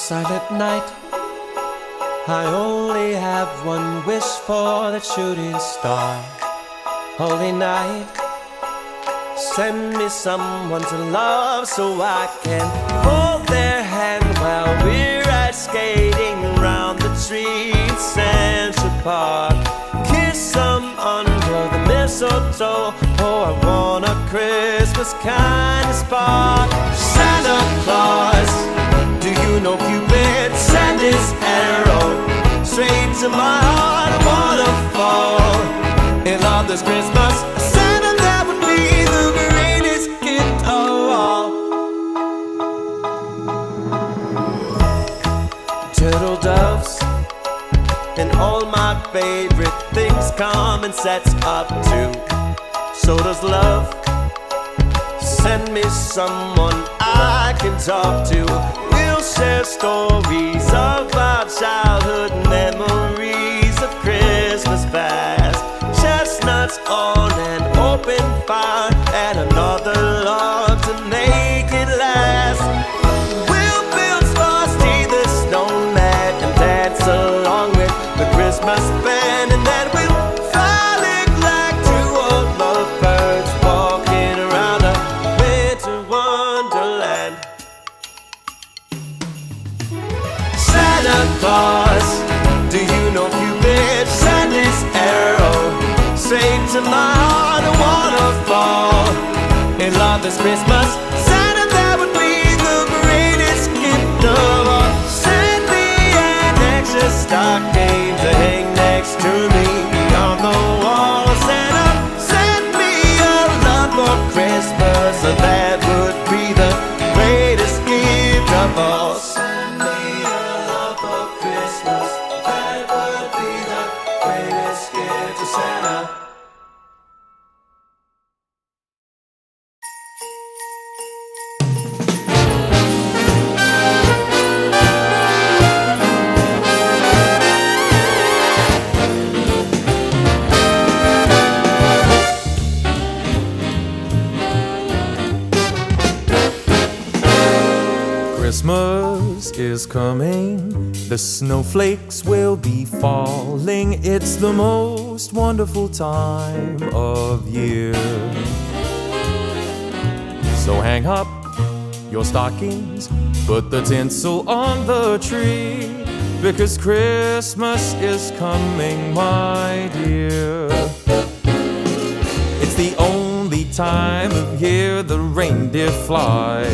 silent night, I only have one wish for the shooting star. Holy night, send me someone to love so I can hold their hand while we're ice skating round the tree in Central Park. Kiss them under the mistletoe. Oh, I want a Christmas kind of spark. Santa Claus, do you know Cupid sent his arrow straight to my heart? I wanna fall in love this Christmas. Santa, that would be the greatest gift of all. Turtle doves and all my favorite things come in sets up too. So does love. Send me someone I can talk to. We'll share stories of our childhood, memories of Christmas past. Chestnuts on an open fire and another log to make it last. We'll build Frosty the Snowman and dance along with the Christmas band, and then we'll frolic like two old lovebirds walking around a winter wonderland. Santa Claus, do you know Cupid sent his arrow straight to my heart? I wanna fall in love this Christmas. Santa, that would be the greatest gift of all. Send me an extra stocking to hang next to me on the wall. Santa, send me a love for Christmas, and that would be the greatest gift of all. Send me a love for Christmas, that would be the greatest gift to Santa. Christmas is coming, the snowflakes will be falling. It's the most wonderful time of year. So hang up your stockings, put the tinsel on the tree, because Christmas is coming, my dear. It's the only time of year the reindeer fly.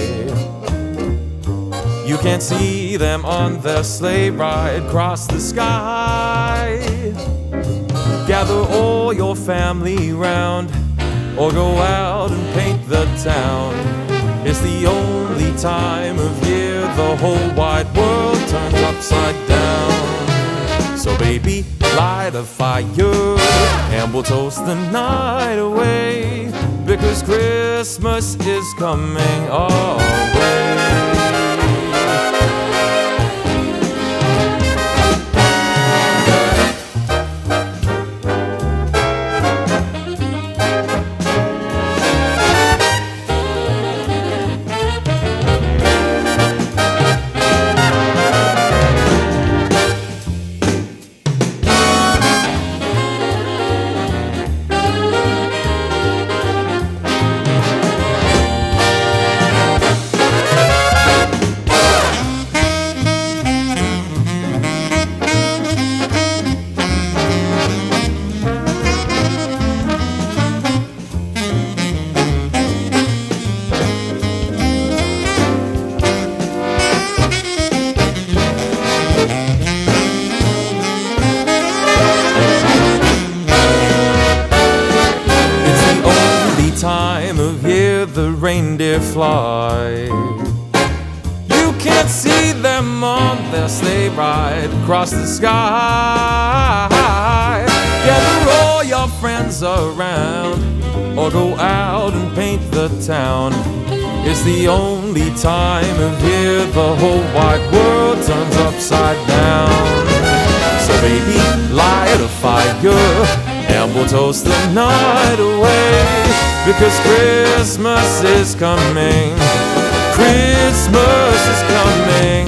You can't see them on their sleigh ride across the sky. Gather all your family round, or go out and paint the town. It's the only time of year the whole wide world turns upside down. So baby, light a fire and we'll toast the night away, because Christmas is coming our way. Reindeer fly. You can't see them on their sleigh ride across the sky. Gather all your friends around, or go out and paint the town. It's the only time of year the whole wide world turns upside down. So baby, light a fire and we'll toast the night away, because Christmas is coming. Christmas is coming.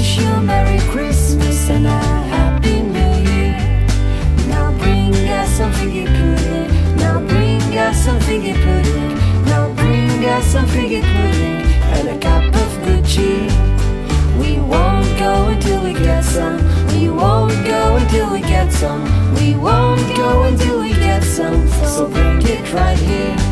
wish you a Merry Christmas and a Happy New Year. Now bring us some figgy pudding. Now bring us some figgy pudding. Now bring us some figgy pudding and a cup of good cheer. We won't go until we get some. We won't go until we get some. We won't go until we get some. So bring it right here.